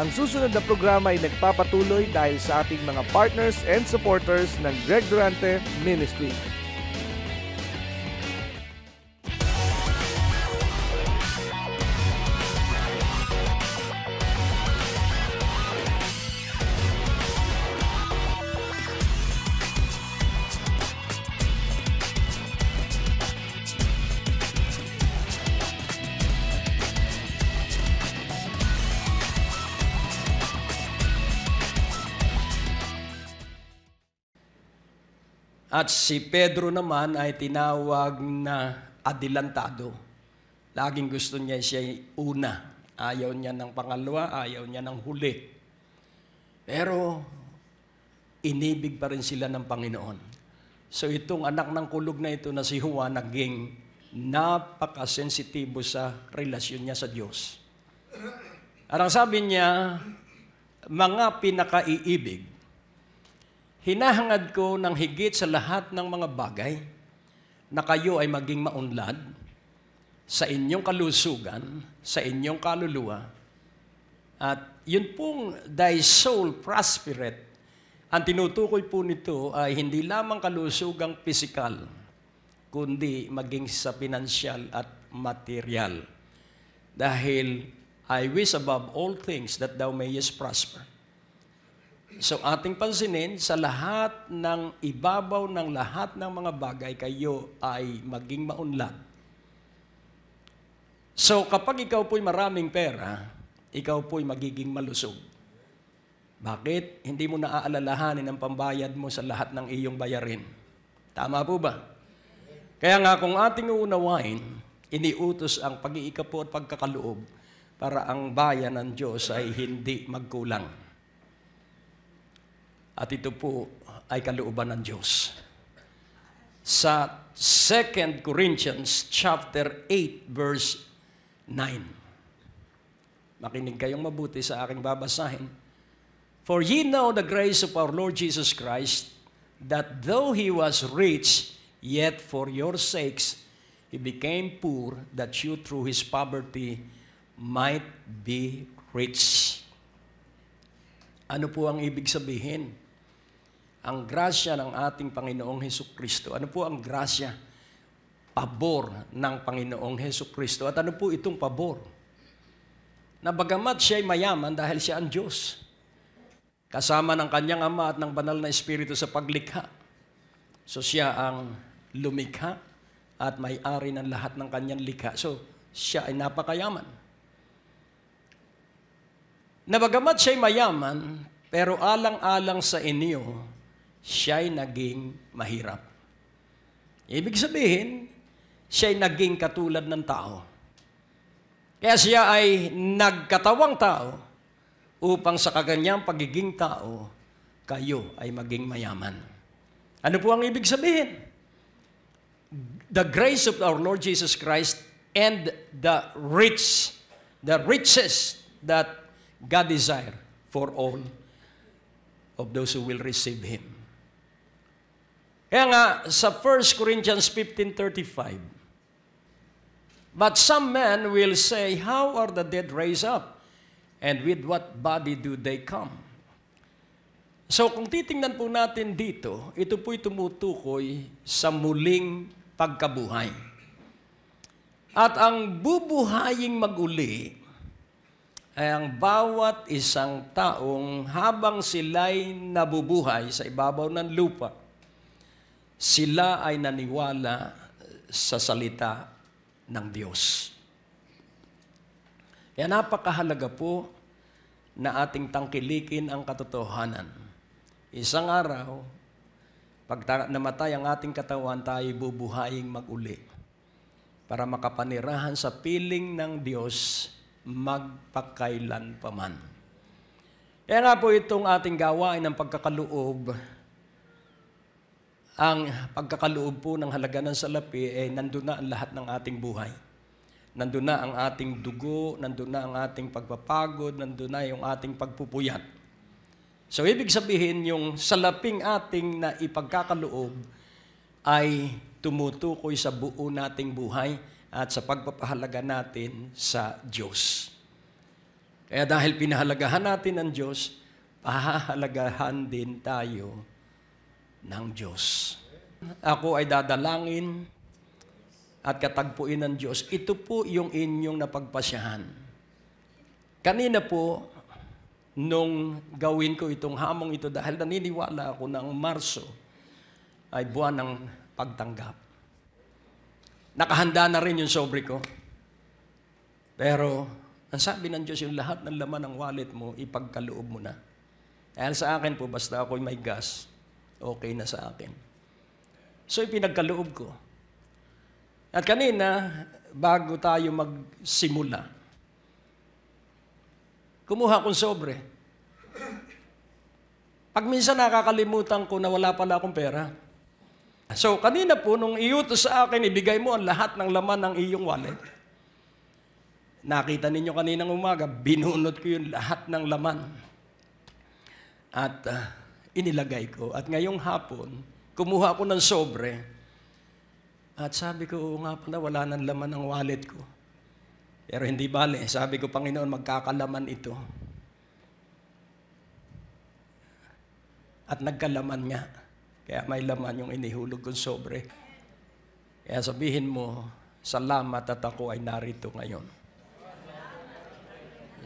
Ang susunod na programa ay nagpapatuloy dahil sa ating mga partners and supporters ng Greg Durante Ministry. At si Pedro naman ay tinawag na adelantado. Laging gusto niya siya una. Ayaw niya ng pangalawa, ayaw niya ng huli. Pero inibig pa rin sila ng Panginoon. So itong anak ng kulog na ito na si Juan naging napakasensitibo sa relasyon niya sa Diyos. At ang sabi niya, mga pinakaiibig, hinahangad ko ng higit sa lahat ng mga bagay na kayo ay maging maunlad sa inyong kalusugan, sa inyong kaluluwa. At yun pong thy soul prospereth. Ang tinutukoy po nito ay hindi lamang kalusugang pisikal, kundi maging sa pinansyal at material. Dahil I wish above all things that thou mayest prosper. So ating pansinin, sa lahat ng ibabaw ng lahat ng mga bagay, kayo ay maging maunlad. So kapag ikaw po'y maraming pera, ikaw po'y magiging malusog. Bakit? Hindi mo naaalalahanin ang pambayad mo sa lahat ng iyong bayarin. Tama po ba? Kaya nga kung ating uunawain, iniutos ang pag-iikapo at pagkakaloob para ang bayan ng Diyos ay hindi magkulang. At ito po ay kalooban ng Diyos. Sa 2 Corinthians chapter 8 verse 9. Makinig kayong mabuti sa aking babasahin. For ye know the grace of our Lord Jesus Christ, that though He was rich, yet for your sakes He became poor, that you through His poverty might be rich. Ano po ang ibig sabihin? Ang grasya ng ating Panginoong Hesukristo. Ano po ang grasya? Pabor ng Panginoong Hesukristo. At ano po itong pabor? Na bagamat siya'y mayaman dahil siya ang Diyos, kasama ng kanyang Ama at ng banal na Espiritu sa paglikha. So siya ang lumikha at may-ari ng lahat ng kanyang likha. So siya ay napakayaman. Na bagamat siya'y mayaman, pero alang-alang sa inyo, siya'y naging mahirap. Ibig sabihin, siya'y naging katulad ng tao. Kaya siya ay nagkatawang tao upang sa kaganyang pagiging tao, kayo ay maging mayaman. Ano po ang ibig sabihin? The grace of our Lord Jesus Christ and the riches that God desire for all of those who will receive Him. Kaya nga, sa 1 Corinthians 15:35, but some men will say, how are the dead raised up? And with what body do they come? So kung titingnan po natin dito, ito po'y tumutukoy sa muling pagkabuhay. At ang bubuhaying mag-uli ay ang bawat isang taong habang sila'y nabubuhay sa ibabaw ng lupa, sila ay naniwala sa salita ng Diyos. Kaya napakahalaga po na ating tangkilikin ang katotohanan. Isang araw, pag namatay ang ating katawan, tayo bubuhaying mag-uli para makapanirahan sa piling ng Diyos magpakailan paman. Kaya nga po itong ating gawain ng pagkakaloob, ang pagkakaloob po ng halaga ng salapi, nandun na ang lahat ng ating buhay. Nandun na ang ating dugo, nandun na ang ating pagpapagod, nandun na yung ating pagpupuyat. So, ibig sabihin, yung salaping ating na ipagkakaloob ay tumutukoy sa buo nating buhay at sa pagpapahalaga natin sa Diyos. Kaya dahil pinahalagahan natin ng Diyos, pahahalagahan din tayo ng Diyos. Ako ay dadalangin at katagpuin ng Diyos. Ito po yung inyong napagpasyahan. Kanina po, nung gawin ko itong hamong ito, dahil naniniwala ako ng Marso ay buwan ng pagtanggap. Nakahanda na rin yung sobre ko. Pero, ang sabi ng Diyos, yung lahat ng laman ng wallet mo, ipagkaloob mo na. Dahil sa akin po, basta ako'y may gas, okay na sa akin. So, ipinagkaloob ko. At kanina, bago tayo magsimula, kumuha akong sobre. Pag minsan nakakalimutan ko na wala pala akong pera. So, kanina po, nung iutos sa akin, ibigay mo ang lahat ng laman ng iyong wallet. Nakita ninyo kaninang umaga, binunot ko yung lahat ng laman. At inilagay ko. At ngayong hapon, kumuha ako ng sobre. At sabi ko, nga pala, wala nang laman ang wallet ko. Pero hindi bale. Sabi ko, Panginoon, magkakalaman ito. At nagkalaman nga. Kaya may laman yung inihulog kong sobre. Kaya sabihin mo, salamat at ako ay narito ngayon.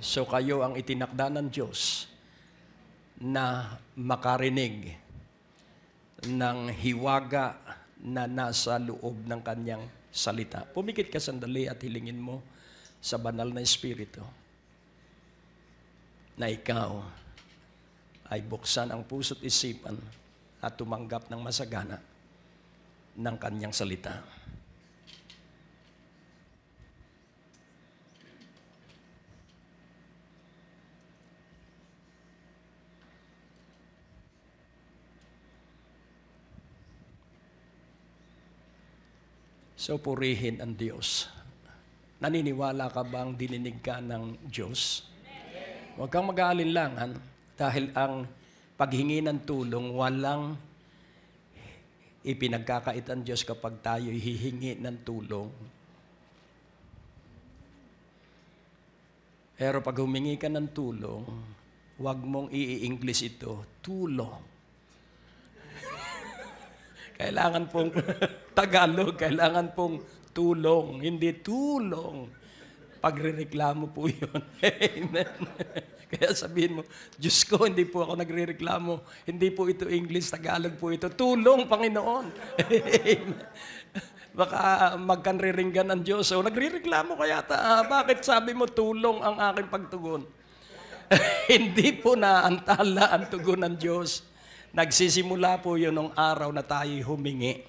So kayo ang itinakda ng Diyos na makarinig ng hiwaga na nasa loob ng kanyang salita. Pumikit ka sandali at hilingin mo sa banal na Espiritu na ikaw ay buksan ang puso't isipan at tumanggap ng masagana ng kanyang salita. So, purihin ang Diyos. Naniniwala ka bang dininig ka ng Diyos? Huwag kang mag-aalinlangan dahil ang paghingi ng tulong, walang ipinagkakait ang Diyos kapag tayo hihingi ng tulong. Pero pag humingi ka ng tulong, huwag mong i-English ito, tulong. Kailangan pong Tagalog, kailangan pong tulong, hindi tulong. Pagrereklamo po yun. Amen. Kaya sabihin mo, Diyos ko, hindi po ako nagrereklamo. Hindi po ito English, Tagalog po ito. Tulong, Panginoon. Amen. Baka magkanriringgan ang Diyos. So, nagrereklamo kaya bakit sabi mo tulong ang aking pagtugon? Hindi po naantala ang tugon ng Diyos. Nagsisimula po yun ng araw na tayo humingi.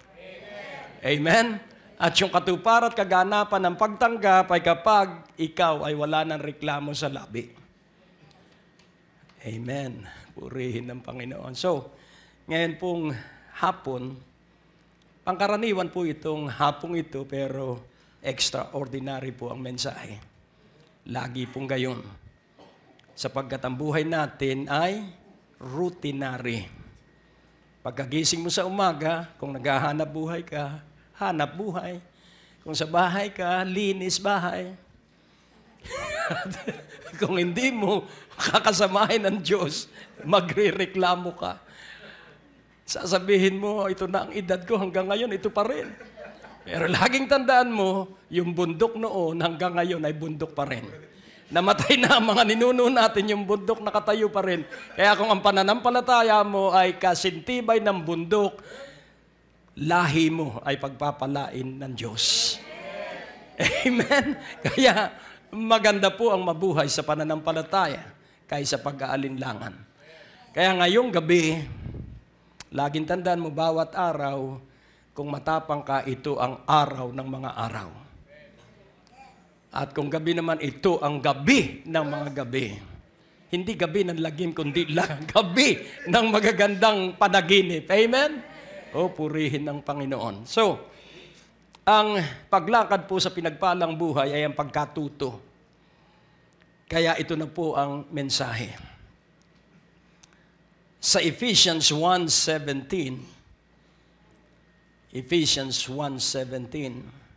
Amen? At yung katuparan at kaganapan ng pagtanggap ay kapag ikaw ay wala ng reklamo sa labi. Amen. Purihin ng Panginoon. So, ngayon pong hapon, pangkaraniwan po itong hapong ito, pero extraordinary po ang mensahe. Lagi pong gayon. Sapagkat ang buhay natin ay routinary. Pagkagising mo sa umaga, kung naghahanap buhay ka, hanap buhay. Kung sa bahay ka, linis bahay. Kung hindi mo kakasamahin ng Diyos, magrereklamo ka. Sasabihin mo, ito na ang edad ko hanggang ngayon, ito pa rin. Pero laging tandaan mo, yung bundok noon hanggang ngayon ay bundok pa rin. Namatay na ang mga ninuno natin, yung bundok nakatayo pa rin. Kaya kung ang pananampalataya mo ay kasintibay ng bundok, lahi mo ay pagpapalain ng Diyos. Amen? Kaya maganda po ang mabuhay sa pananampalataya kaysa pag-aalinlangan. Kaya ngayong gabi, laging tandaan mo bawat araw, kung matapang ka, ito ang araw ng mga araw. At kung gabi naman, ito ang gabi ng mga gabi. Hindi gabi ng lagim, kundi gabi ng magagandang panaginip. Amen? O, purihin ng Panginoon. So, ang paglakad po sa pinagpalang buhay ay ang pagkatuto. Kaya ito na po ang mensahe. Sa Ephesians 1:17, Ephesians 1:17,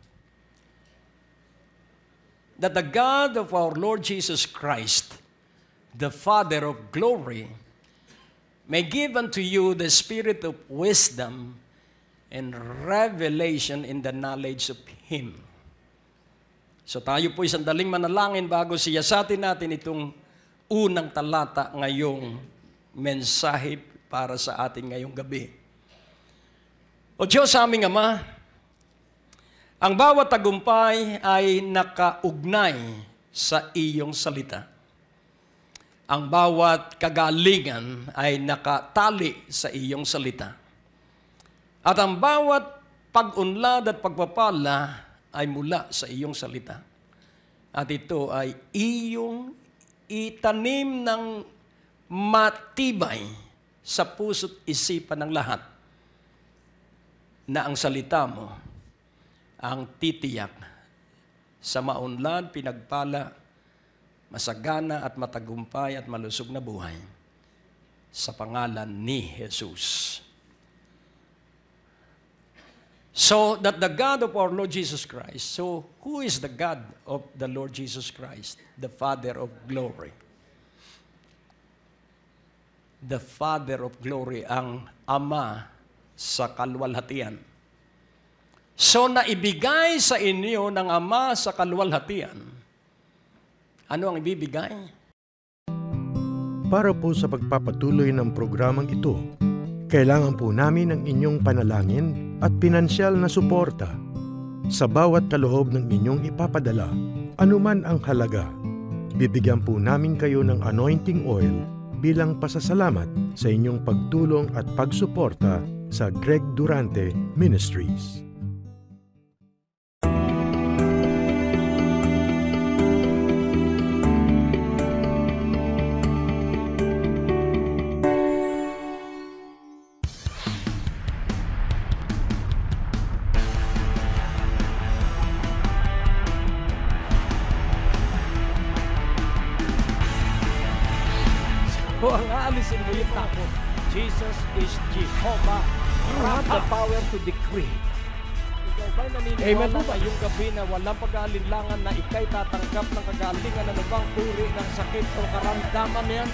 that the God of our Lord Jesus Christ, the Father of glory, may give unto you the spirit of wisdom and revelation in the knowledge of Him. So tayo po'y sandaling manalangin bago siyasatin natin itong unang talata ngayong mensahe para sa atin ngayong gabi. O Diyos aming Ama, ang bawat tagumpay ay nakaugnay sa iyong salita. Ang bawat kagalingan ay nakatali sa iyong salita. At ang bawat pag-unlad at pagpapala ay mula sa iyong salita. At ito ay iyong itanim ng matibay sa puso't isipan ng lahat na ang salita mo ang titiyak sa maunlad, pinagpala, masagana at matagumpay at malusog na buhay sa pangalan ni Jesus. So that the God of our Lord Jesus Christ, so who is the God of the Lord Jesus Christ? The Father of glory. The Father of glory, ang Ama sa kaluwalhatian. So naibigay sa inyo ng Ama sa kaluwalhatian. Ano ang ibibigay? Para po sa pagpapatuloy ng programang ito, kailangan po namin ng inyong panalangin at pinansyal na suporta. Sa bawat kaloob ng inyong ipapadala, anuman ang halaga, bibigyan po namin kayo ng anointing oil bilang pasasalamat sa inyong pagtulong at pagsuporta sa Greg Durante Ministries. O ang aalisin mo yung takot. Jesus is Jehovah. You have the power to decree. Ikaw ba'y naniniwala ngayong gabi na walang pag-aalinlangan na ikay tatanggap ng kagalingan na bang uri ng sakit o karamdaman yan?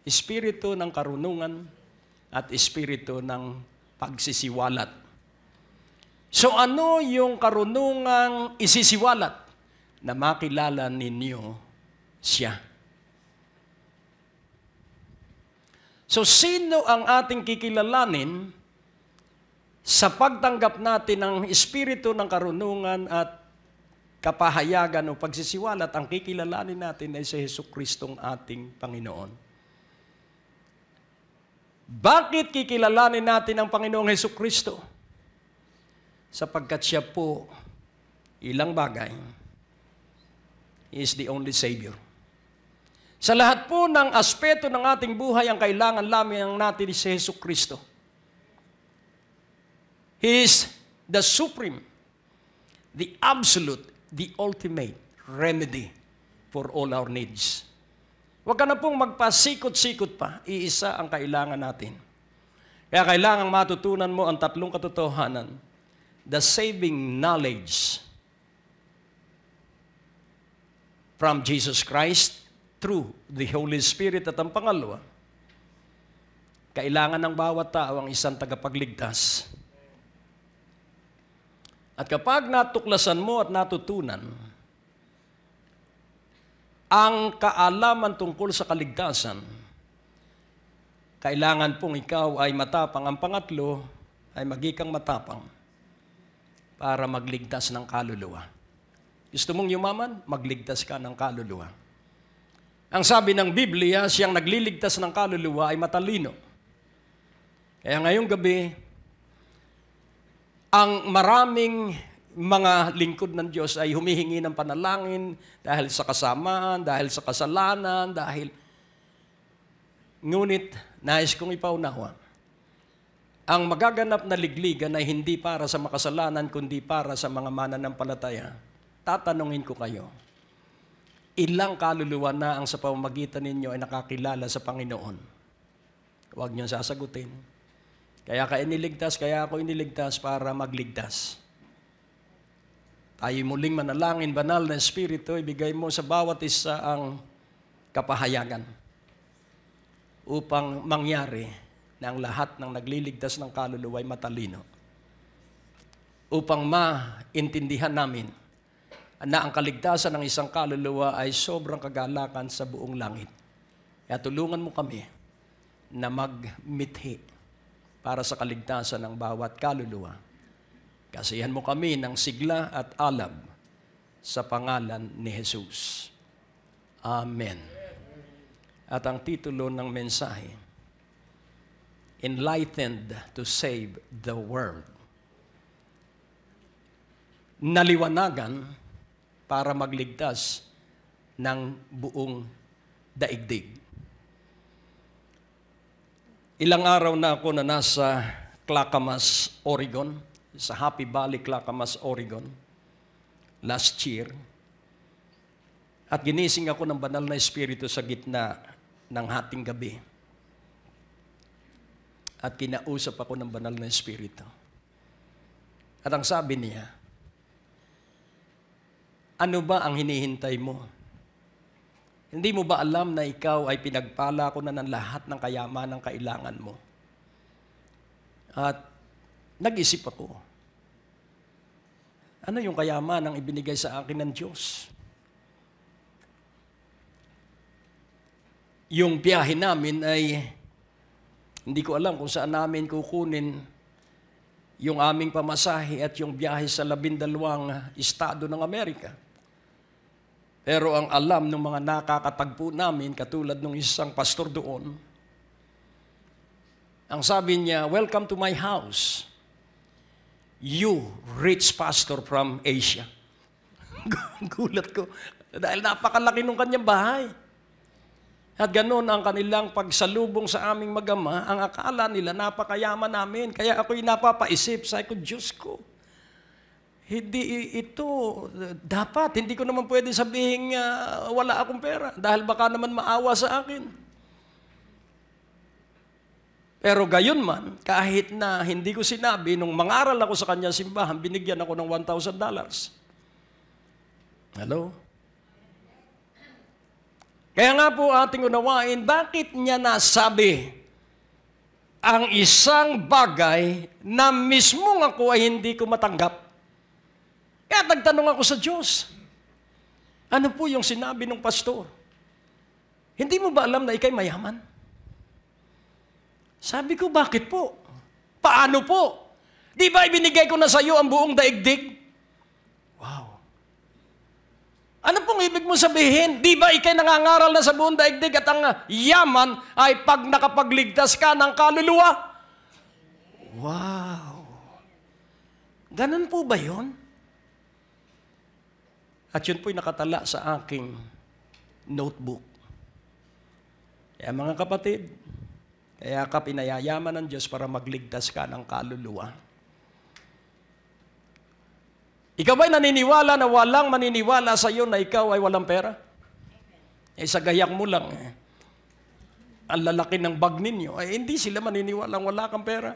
Espiritu ng karunungan at espiritu ng pagsisiwalat. So ano yung karunungang isisiwalat? Na makilala ninyo siya. So sino ang ating kikilalanin sa pagtanggap natin ng espiritu ng karunungan at kapahayagan o pagsisiwalat? Ang kikilalanin natin ay si Jesucristong ating Panginoon. Bakit kikilalanin natin ang Panginoong Jesucristo? Sapagkat siya po ilang bagay. He is the only Savior. Sa lahat po ng aspeto ng ating buhay, ang kailangan lamang natin si Jesucristo. He is the supreme, the absolute, the ultimate remedy for all our needs. Huwag ka na pong magpasikot-sikot pa. Iisa ang kailangan natin. Kaya kailangang matutunan mo ang tatlong katotohanan. The saving knowledge from Jesus Christ through the Holy Spirit. At ang pangalawa, kailangan ng bawat tao ang isang tagapagligtas. At kapag natuklasan mo at natutunan ang kaalaman tungkol sa kaligtasan, kailangan pong ikaw ay matapang. Ang pangatlo ay magikang matapang para magligtas ng kaluluwa. Gusto mong yumaman? Magligtas ka ng kaluluwa. Ang sabi ng Biblia, siyang nagliligtas ng kaluluwa ay matalino. Kaya ngayong gabi, ang maraming mga lingkod ng Diyos ay humihingi ng panalangin dahil sa kasamaan, dahil sa kasalanan, Ngunit, nais kong ipaunawa, ang magaganap na ligligan ay hindi para sa makasalanan, kundi para sa mga mananampalataya. Tatanungin ko kayo, ilang kaluluwa na ang sa pamamagitan ninyo ay nakakilala sa Panginoon? Huwag niyong sasagutin. Kaya ako iniligtas para magligtas. Tayo muling manalangin, banal na Espiritu, ibigay mo sa bawat isa ang kapahayagan upang mangyari na ang lahat ng nagliligtas ng kaluluwa ay matalino. Upang maintindihan namin na ang kaligtasan ng isang kaluluwa ay sobrang kagalakan sa buong langit. Kaya tulungan mo kami na magmithi para sa kaligtasan ng bawat kaluluwa. Kasihan mo kami ng sigla at alab sa pangalan ni Jesus. Amen. At ang titulo ng mensahe, Enlightened to Save the World. Naliwanagan para magligtas ng buong daigdig. Ilang araw na ako na nasa Clackamas, Oregon, sa Happy Valley, Clackamas, Oregon, last year. At ginising ako ng banal na Espiritu sa gitna ng hating gabi. At kinausap ako ng banal na Espiritu. At ang sabi niya, ano ba ang hinihintay mo? Hindi mo ba alam na ikaw ay pinagpala ko na ng lahat ng kayaman ng kailangan mo? At nag-isip ako, ano yung kayaman ang ibinigay sa akin ng Diyos? Yung biyahe namin ay, hindi ko alam kung saan namin kukunin yung aming pamasahe at yung biyahe sa 12 estado ng Amerika. Pero ang alam ng mga nakakatagpo namin, katulad ng isang pastor doon, ang sabi niya, welcome to my house. You, rich pastor from Asia. Gulat ko. Dahil napakalaki ng kanyang bahay. At ganoon ang kanilang pagsalubong sa aming magama, ang akala nila napakayaman namin. Kaya ako'y napapaisip, sabi ko, Diyos ko, hindi ito, dapat, hindi ko naman pwede sabihin wala akong pera dahil baka naman maawa sa akin. Pero gayon man, kahit na hindi ko sinabi, nung mangaral ako sa kanya simbahan, binigyan ako ng $1,000. Hello? Kaya nga po ating unawain, bakit niya nasabi ang isang bagay na mismong ako ay hindi ko matanggap? Kaya nagtanong ako sa Diyos, ano po yung sinabi ng pastor? Hindi mo ba alam na ikay mayaman? Sabi ko, bakit po? Paano po? Di ba ibinigay ko na sa iyo ang buong daigdig? Wow. Ano pong ibig mo sabihin? Di ba ikay nangangaral na sa buong daigdig at ang yaman ay pag nakapagligtas ka ng kaluluwa? Wow. Ganun po ba yun? At yun po'y nakatala sa aking notebook. Kaya mga kapatid, kaya ka pinayayaman ng Diyos para magligtas ka ng kaluluwa. Ikaw ba'y naniniwala na walang maniniwala sa iyo na ikaw ay walang pera? Eh sa gayak mo lang, ang lalaki ng bag ninyo, ay hindi sila maniniwala wala kang pera.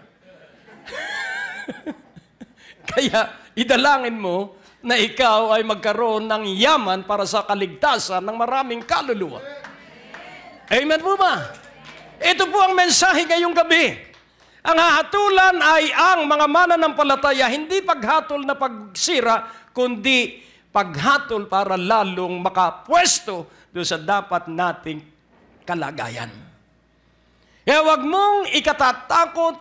Kaya idalangin mo na ikaw ay magkaroon ng yaman para sa kaligtasan ng maraming kaluluwa. Amen po ba? Ito po ang mensahe ngayong gabi. Ang hahatulan ay ang mga mananampalataya, hindi paghatol na pagsira, kundi paghatol para lalong makapwesto doon sa dapat nating kalagayan. Kaya huwag mong ikatatakot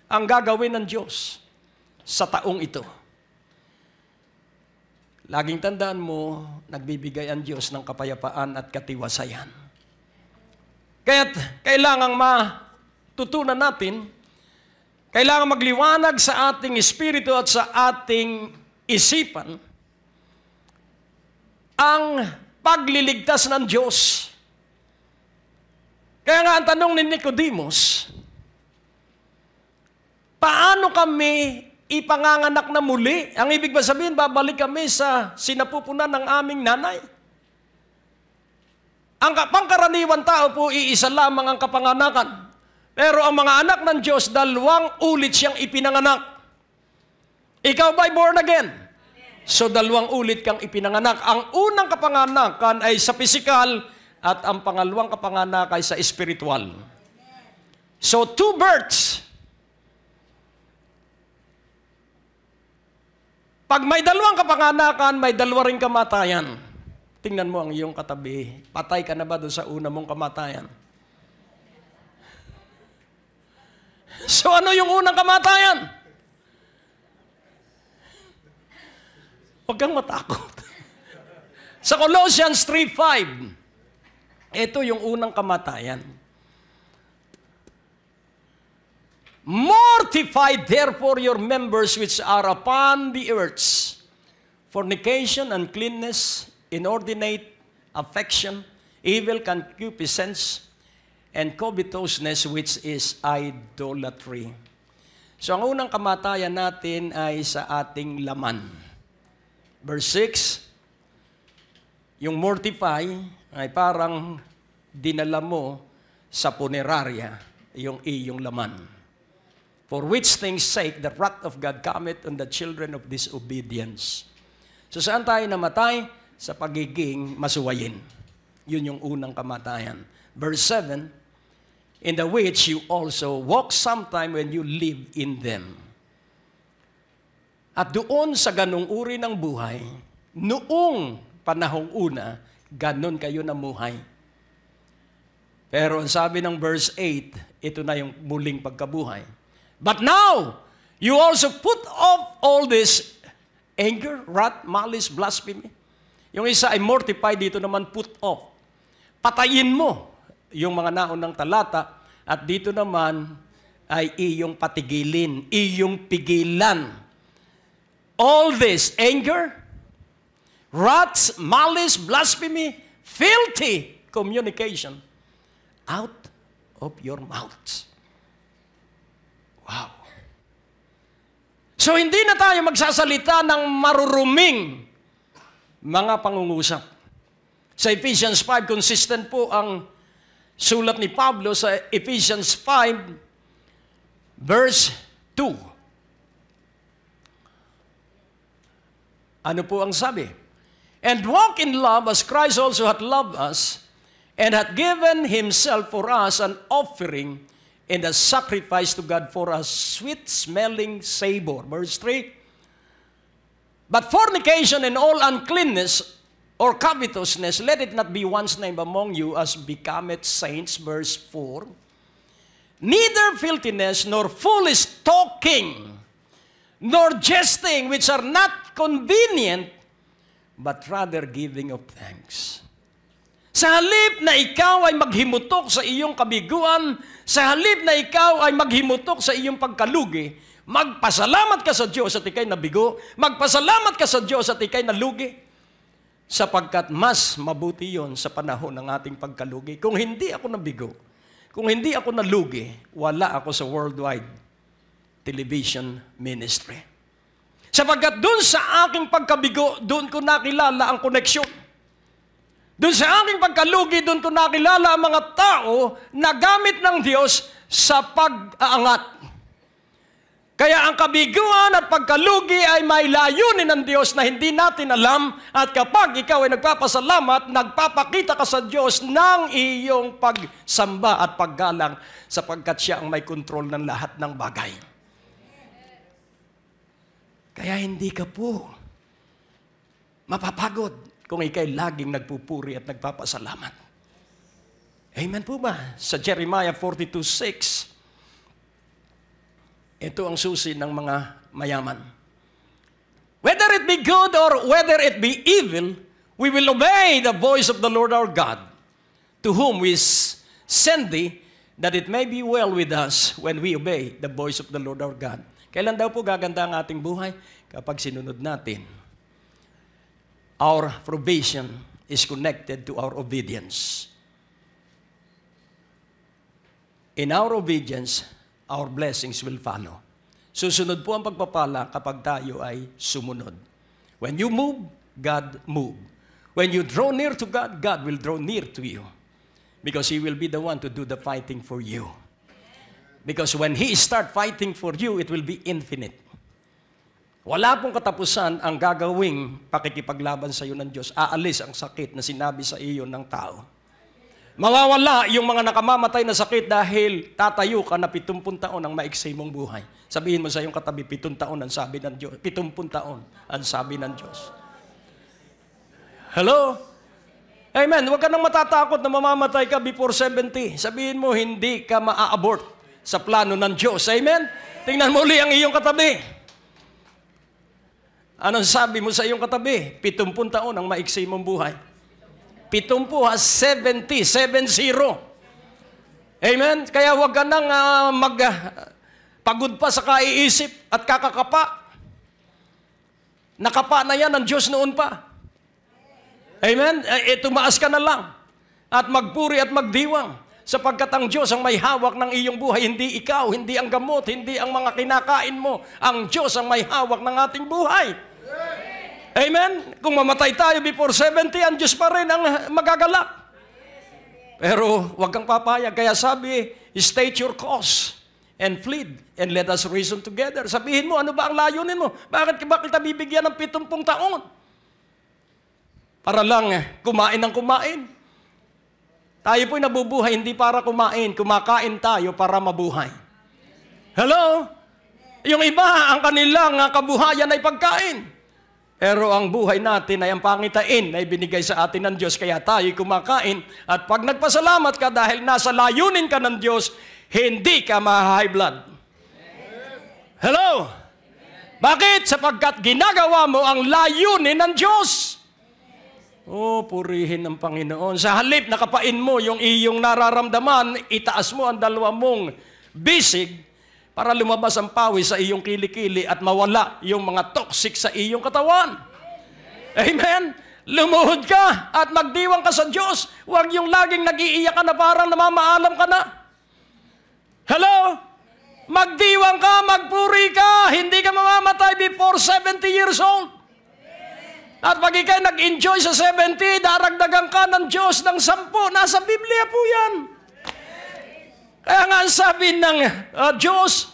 ang gagawin ng Diyos sa taong ito. Laging tandaan mo, nagbibigay ang Diyos ng kapayapaan at katiwasayan. Kaya't kailangang matutunan natin, kailangan magliwanag sa ating espiritu at sa ating isipan ang pagliligtas ng Diyos. Kaya nga ang tanong ni Nicodemus, paano kami ipanganganak na muli? Ang ibig ba sabihin, babalik kami sa sinapupunan ng aming nanay? Ang pangkaraniwan tao po, iisa lamang ang kapanganakan. Pero ang mga anak ng Diyos, 2 ulit siyang ipinanganak. Ikaw ba'y born again? So 2 ulit kang ipinanganak. Ang unang kapanganakan ay sa pisikal at ang pangalawang kapanganakan ay sa spiritual. So 2 births. Pag may 2 kapanganakan, may 2 ring kamatayan. Tingnan mo ang iyong katabi. Patay ka na ba doon sa una mong kamatayan? So ano yung unang kamatayan? Huwag kang matakot. Sa Colossians 3:5, ito yung unang kamatayan. Mortify therefore your members which are upon the earth, fornication, uncleanness, inordinate affection, evil concupiscence, and covetousness, which is idolatry. So ang unang kamatayan natin ay sa ating laman. Verse 6, yung mortify ay parang dinala mo sa punerarya yung iyong laman. For which things sake the wrath of God cometh on the children of disobedience. So saan tayo namatay? Sa pagiging masuwayin. Yun yung unang kamatayan. Verse 7, in the which you also walk sometime when you live in them. At doon sa ganung uri ng buhay, noong panahong una, ganon kayo namuhay. Pero ang sabi ng verse 8, ito na yung muling pagkabuhay. But now, you also put off all this anger, wrath, malice, blasphemy. Yung isa ay mortify, dito naman put off. Patayin mo yung mga naunang talata, at dito naman ay iyong patigilin, iyong pigilan. All this anger, wrath, malice, blasphemy, filthy communication out of your mouths. Wow. So hindi na tayo magsasalita ng maruruming mga pangungusap. Sa Ephesians 5, consistent po ang sulat ni Pablo sa Ephesians 5, verse 2. Ano po ang sabi? And walk in love as Christ also hath loved us, and hath given Himself for us an offering and a sacrifice to God for a sweet-smelling savor. Verse 3, but fornication and all uncleanness or covetousness, let it not be once named among you as becometh saints. Verse 4, neither filthiness, nor foolish talking, nor jesting, which are not convenient, but rather giving of thanks. Sa halip na ikaw ay maghimutok sa iyong kabiguan, sa halip na ikaw ay maghimutok sa iyong pagkalugi, magpasalamat ka sa Diyos at ikay nabigo, magpasalamat ka sa Diyos at ikay nalugi, sapagkat mas mabuti yon sa panahon ng ating pagkalugi. Kung hindi ako nabigo, kung hindi ako nalugi, wala ako sa worldwide television ministry. Sapagkat doon sa aking pagkabigo, doon ko nakilala ang koneksyon. Doon sa aking pagkalugi, doon ko nakilala ang mga tao na gamit ng Diyos sa pag-aangat. Kaya ang kabiguan at pagkalugi ay may layunin ng Diyos na hindi natin alam, at kapag ikaw ay nagpapasalamat, nagpapakita ka sa Diyos ng iyong pagsamba at paggalang, sapagkat siya ang may kontrol ng lahat ng bagay. Kaya hindi ka po mapapagod kung ikay laging nagpupuri at nagpapasalamat. Amen po ba? Sa Jeremiah 42:6, ito ang susi ng mga mayaman. Whether it be good or whether it be evil, we will obey the voice of the Lord our God, to whom we send thee, that it may be well with us when we obey the voice of the Lord our God. Kailan daw po gaganda ang ating buhay? Kapag sinunod natin. Our provision is connected to our obedience. In our obedience, our blessings will follow. Susunod po ang pagpapala kapag tayo ay sumunod. When you move, God move. When you draw near to God, God will draw near to you. Because He will be the one to do the fighting for you. Because when He start fighting for you, it will be infinite. Wala pong katapusan ang gagawing pakikipaglaban sa iyo ng Diyos. Aalis ang sakit na sinabi sa iyo ng tao. Mawawala yung mga nakamamatay na sakit dahil tatayo ka na 70 taon ang maiksi mong buhay. Sabihin mo sa iyong katabi, 7 taon ang sabi ng Diyos. 70 taon ang sabi ng Diyos. Hello? Amen. Huwag ka nang matatakot na mamamatay ka before 70. Sabihin mo, hindi ka maa-abort sa plano ng Diyos. Amen? Tingnan mo uli ang iyong katabi. Anong sabi mo sa iyong katabi? 70 taon ang maiksi mong buhay. 70 has 70. Amen? Kaya huwag ka nang pagod pa sa kaiisip at kakakapa. Nakapa na yan ng Diyos noon pa. Amen? Tumaas ka na lang at magpuri at magdiwang sapagkat ang Diyos ang may hawak ng iyong buhay, hindi ikaw, hindi ang gamot, hindi ang mga kinakain mo. Ang Diyos ang may hawak ng ating buhay. Amen? Kung mamatay tayo before 70, ang Diyos pa rin ang magagalak. Pero huwag kang papayag. Kaya sabi, state your cause and plead and let us reason together. Sabihin mo, ano ba ang layunin mo? Bakit ba kita bibigyan ng 70 taon? Para lang kumain ng kumain. Tayo po'y nabubuhay hindi para kumain. Kumakain tayo para mabuhay. Hello? Yung iba, ang kanilang kabuhayan ay pagkain. Pero ang buhay natin ay ang pangitain na ibinigay sa atin ng Diyos. Kaya tayo kumakain. At pag nagpasalamat ka dahil nasa layunin ka ng Diyos, hindi ka ma-high blood. Hello? Bakit? Sapagkat ginagawa mo ang layunin ng Diyos. Oh, purihin ng Panginoon. Sa halip na kapain mo yung iyong nararamdaman, itaas mo ang dalawa mong bisig para lumabas ang pawis sa iyong kilikili at mawala yung mga toxic sa iyong katawan. Amen? Lumuhod ka at magdiwang ka sa Diyos. Huwag yung laging nag-iiyak ka na parang namamaalam ka na. Hello? Magdiwang ka, magpuri ka. Hindi ka mamamatay before 70 years old. At pag ikay nag-enjoy sa 70, daragdagan ka ng Diyos ng 10. Nasa Biblia po yan. Kaya nga ang sabi ng Diyos,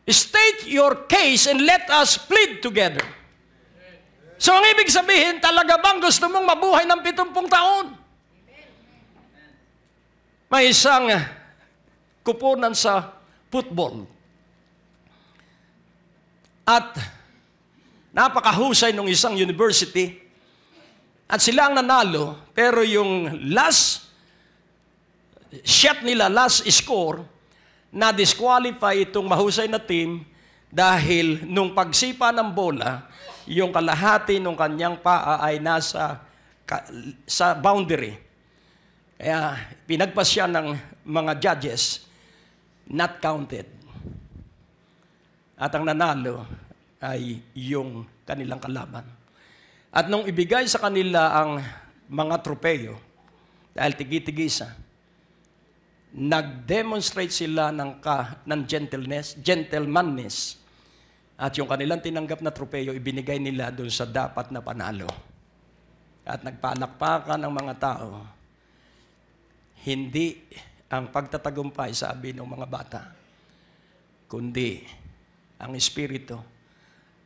state your case and let us plead together. So ang ibig sabihin, talaga bang gusto mong mabuhay ng 70 taon? May isang kuponan sa football. At napakahusay ng isang university. At sila ang nanalo, pero yung last shot nila, last score, na-disqualify itong mahusay na team dahil nung pagsipa ng bola, yung kalahati ng kanyang paa ay nasa sa boundary. Kaya pinagpas siya ng mga judges, not counted. At ang nanalo ay yung kanilang kalaban. At nung ibigay sa kanila ang mga tropeyo, dahil tigi-tigisa, nag-demonstrate sila ng gentlemanness. At yung kanilang tinanggap na tropeyo, ibinigay nila doon sa dapat na panalo. At nagpalakpakan ng mga tao. Hindi ang pagtatagumpay, sabi ng mga bata, kundi ang espiritu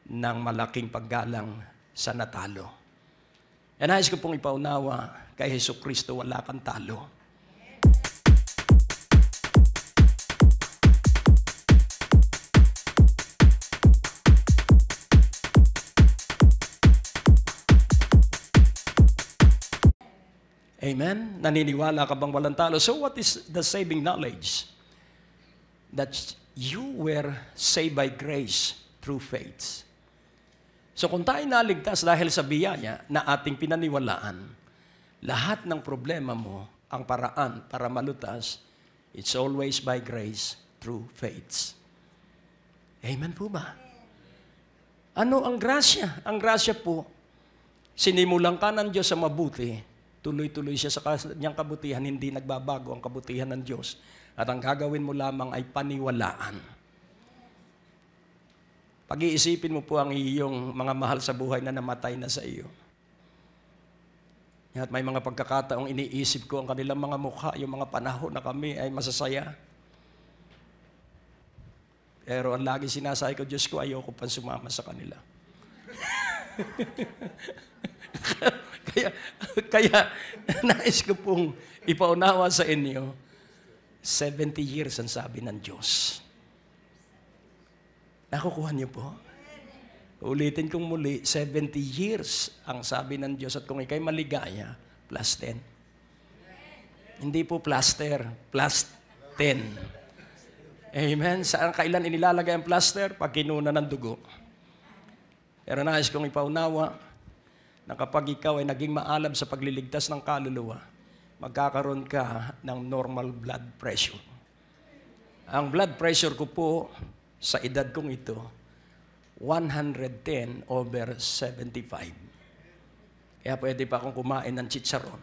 ng malaking paggalang sa natalo. And nais ko pong ipaunawa, kay Jesucristo wala kang talo. Amen? Naniniwala ka bang walang talo? So what is the saving knowledge? That you were saved by grace through faith. So kung tayo naligtas dahil sa biyaya na ating pinaniwalaan, lahat ng problema mo, ang paraan para malutas, it's always by grace through faith. Amen po ba? Ano ang grasya? Ang grasya po, sinimulan ka ng Diyos sa mabuti, tuloy-tuloy siya sa kanyang kabutihan, hindi nagbabago ang kabutihan ng Diyos. At ang gagawin mo lamang ay paniwalaan. Pag-iisipin mo po ang iyong mga mahal sa buhay na namatay na sa iyo. At may mga pagkakataong iniisip ko ang kanilang mga mukha, yung mga panahon na kami ay masasaya. Pero ang lagi sinasabi ko, Diyos ko, ayoko pang sumama sa kanila. kaya nais ko pong ipaunawa sa inyo, 70 years ang sabi ng Diyos. Nakukuha niyo po? Ulitin kong muli, 70 years ang sabi ng Diyos at kung ikay maligaya, plus 10. Hindi po plaster, plus 10. Amen? Saan kailan inilalagay ang plaster? Pag kinuna ng dugo. Pero nais kong ipaunawa na kapag ikaw ay naging maalab sa pagliligtas ng kaluluwa, magkakaroon ka ng normal blood pressure. Ang blood pressure ko po sa edad kong ito, 110/75. Kaya pwede pa akong kumain ng chicharon.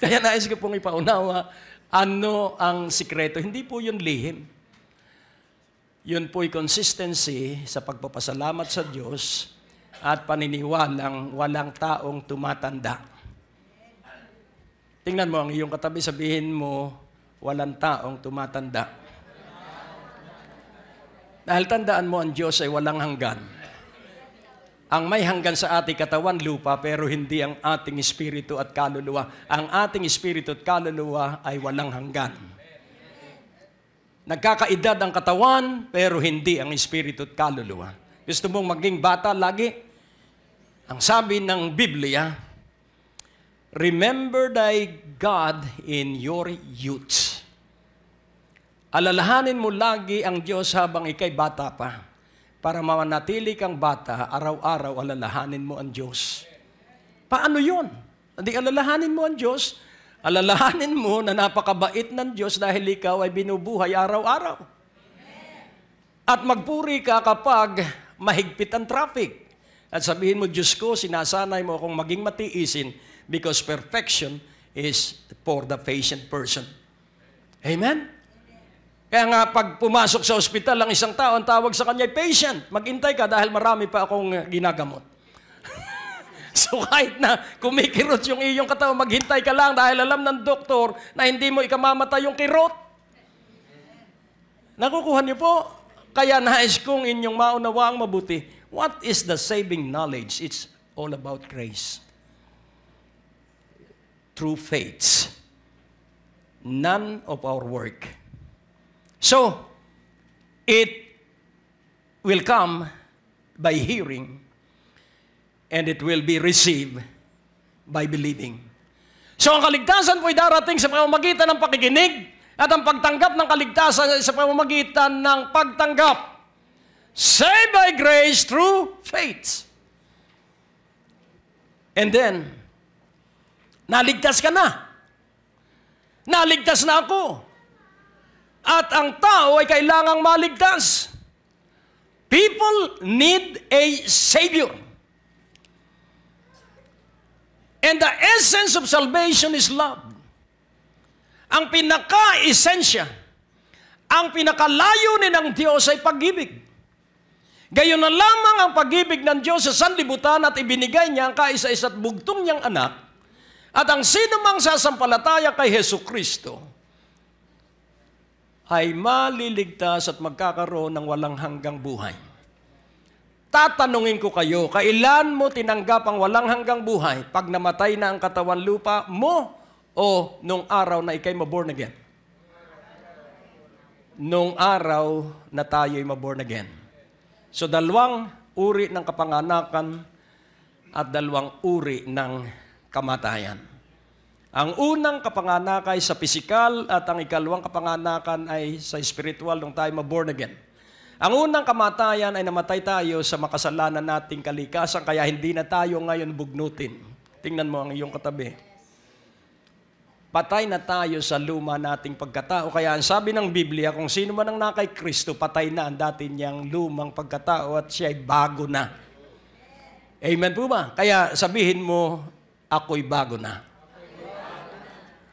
Kaya nais ko pong ipaunawa, ano ang sikreto? Hindi po yun lihim. Yun po'y consistency sa pagpapasalamat sa Diyos at paniniwalang walang taong tumatanda. Tingnan mo ang iyong katabi, sabihin mo, walang taong tumatanda. Dahil tandaan mo, ang Diyos ay walang hanggan. Ang may hanggan sa ating katawan, lupa, pero hindi ang ating espiritu at kaluluwa. Ang ating espiritu at kaluluwa ay walang hanggan. Nagkakaedad ang katawan, pero hindi ang espiritu at kaluluwa. Gusto mong maging bata lagi? Ang sabi ng Biblia, remember thy God in your youth. Alalahanin mo lagi ang Diyos habang ikay bata pa. Para manatili kang bata, araw-araw alalahanin mo ang Diyos. Paano yun? Hindi alalahanin mo ang Diyos. Alalahanin mo na napakabait ng Diyos dahil ikaw ay binubuhay araw-araw. At magpuri ka kapag mahigpit ang traffic. At sabihin mo, Diyos ko, sinasanay mo akong maging matiisin because perfection is for the patient person. Amen? Kaya nga, pag pumasok sa ospital ang isang tao, ang tawag sa kanya ay patient. Maghintay ka dahil marami pa akong ginagamot. So kahit na kumikirot yung iyong katawan, maghintay ka lang dahil alam ng doktor na hindi mo ikamamatay yung kirot. Nakukuha niyo po? Kaya nais kong inyong maunawaang mabuti. What is the saving knowledge? It's all about grace. Through faith. None of our work. So, it will come by hearing and it will be received by believing. So, ang kaligtasan po ay darating sa pamamagitan ng pakikinig at ang pagtanggap ng kaligtasan sa pamamagitan ng pagtanggap. Saved by grace through faith. And then, naligtas ka na. Naligtas na ako. At ang tao ay kailangang maligtas. People need a Savior. And the essence of salvation is love. Ang pinaka-esensya, ang pinakalayunin ng Diyos ay pag-ibig. Gayon na lamang ang pag-ibig ng Diyos sa sanlibutan at ibinigay niya ang kaisa-isa't bugtong niyang anak. At ang sino mang sasampalataya kay Jesucristo ay maliligtas at magkakaroon ng walang hanggang buhay. Tatanungin ko kayo, kailan mo tinanggap ang walang hanggang buhay? Pag namatay na ang katawan lupa mo o nung araw na ikay maborn again? Nung araw na tayo'y maborn again. So dalawang uri ng kapanganakan at dalawang uri ng kamatayan. Ang unang kapanganakan ay sa pisikal at ang ikalawang kapanganakan ay sa spiritual nung tayo maborn again. Ang unang kamatayan ay namatay tayo sa makasalanan nating kalikasan kaya hindi na tayo ngayon bugnutin. Tingnan mo ang iyong katabi. patay na tayo sa luma nating pagkatao. Kaya ang sabi ng Biblia, kung sino man ang nakay Kristo, patay na ang dati niyang lumang pagkatao at siya ay bago na. Amen po ba? Kaya sabihin mo, ako'y bago na.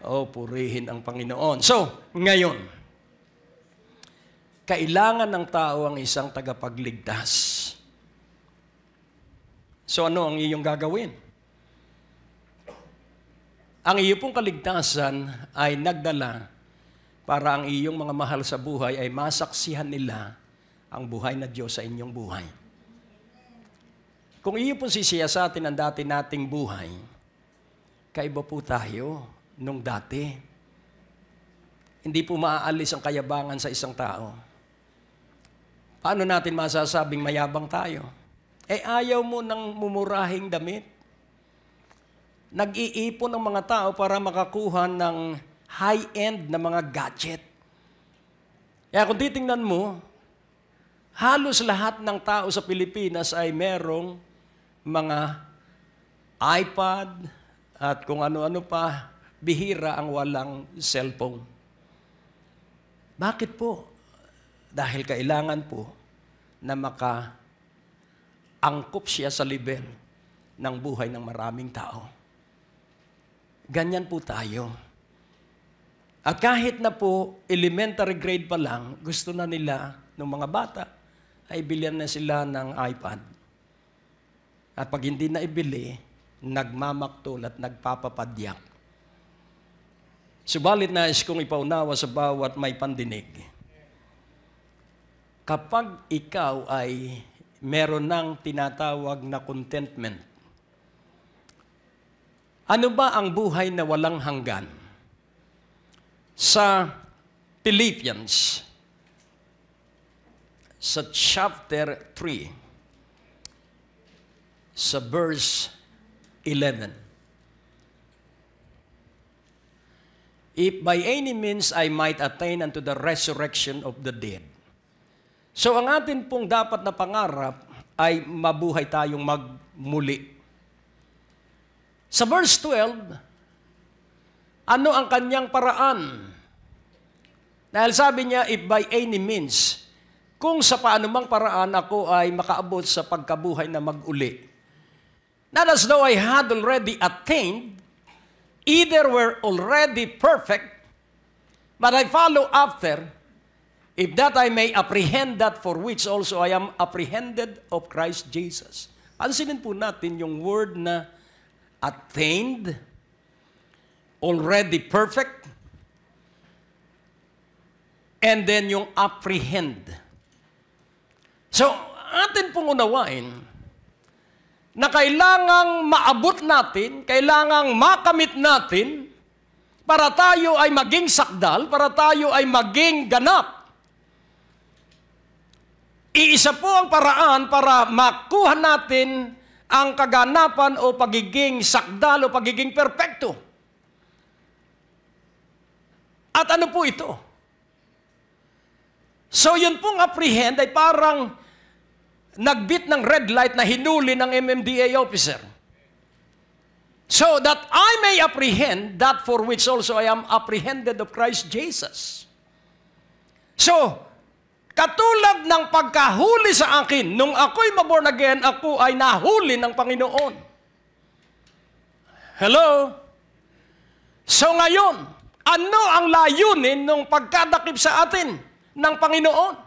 Oh, purihin ang Panginoon. So, ngayon, kailangan ng tao ang isang tagapagligtas. So, ano ang iyong gagawin? Ang iyong pong kaligtasan ay nagdala para ang iyong mga mahal sa buhay ay masaksihan nila ang buhay na Diyos sa inyong buhay. Kung iyo pong sisiyasatin ang dati nating buhay, kaiba po tayo nung dati. Hindi po maaalis ang kayabangan sa isang tao. Paano natin masasabing mayabang tayo? Ayaw mo ng mumurahing damit. Nag-iipon ng mga tao para makakuha ng high-end na mga gadget. Kaya kung titingnan mo, halos lahat ng tao sa Pilipinas ay merong mga iPad at kung ano-ano pa, bihira ang walang cellphone. Bakit po? Dahil kailangan po na maka-angkop siya sa level ng buhay ng maraming tao. Ganyan po tayo. At kahit na po elementary grade pa lang, gusto na nila ng mga bata, ay bilhan na sila ng iPad. At pag hindi na ibili, nagmamaktol at nagpapapadyak. Subalit nais kong ipaunawa sa bawat may pandinig. Kapag ikaw ay meron ng tinatawag na contentment, ano ba ang buhay na walang hanggan? Sa Philippians, sa chapter 3, sa verse 11. If by any means I might attain unto the resurrection of the dead. So ang atin pong dapat na pangarap ay mabuhay tayong magmuli. Sa verse 12, ano ang kanyang paraan? Dahil sabi niya, if by any means, kung sa paanumang paraan ako ay makaabot sa pagkabuhay na mag-uli. Not as though I had already attained, either were already perfect, but I follow after, if that I may apprehend that for which also I am apprehended of Christ Jesus. Pansinin po natin yung word na attained, already perfect, and then yung apprehend. So, atin pong unawain na kailangang maabot natin, kailangang makamit natin para tayo ay maging sakdal, para tayo ay maging ganap. Iisa po ang paraan para makuha natin ang kaganapan o pagiging sakdal o pagiging perpekto. At ano po ito? So yun pong apprehend ay parang nagbit ng red light na hinuli ng MMDA officer. So that I may apprehend that for which also I am apprehended of Christ Jesus. So, katulad ng pagkahuli sa akin, nung ako'y maborn again, ako ay nahuli ng Panginoon. Hello? So ngayon, ano ang layunin ng pagkadakip sa atin ng Panginoon?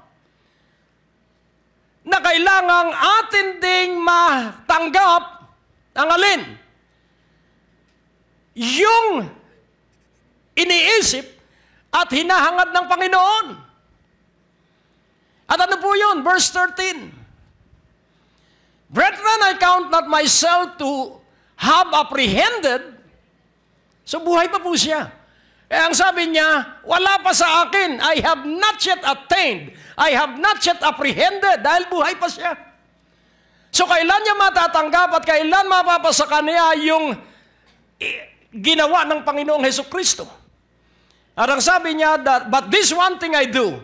Na kailangang atin ding matanggap ang alin? Yung iniisip at hinahangad ng Panginoon. At ano po yun? Verse 13. Brethren, I count not myself to have apprehended. So buhay pa po siya. Ang sabi niya, wala pa sa akin. I have not yet attained. I have not yet apprehended. Dahil buhay pa siya. So kailan niya matatanggap at kailan mapapasa kanya yung ginawa ng Panginoong Hesukristo? At ang sabi niya, but this one thing I do,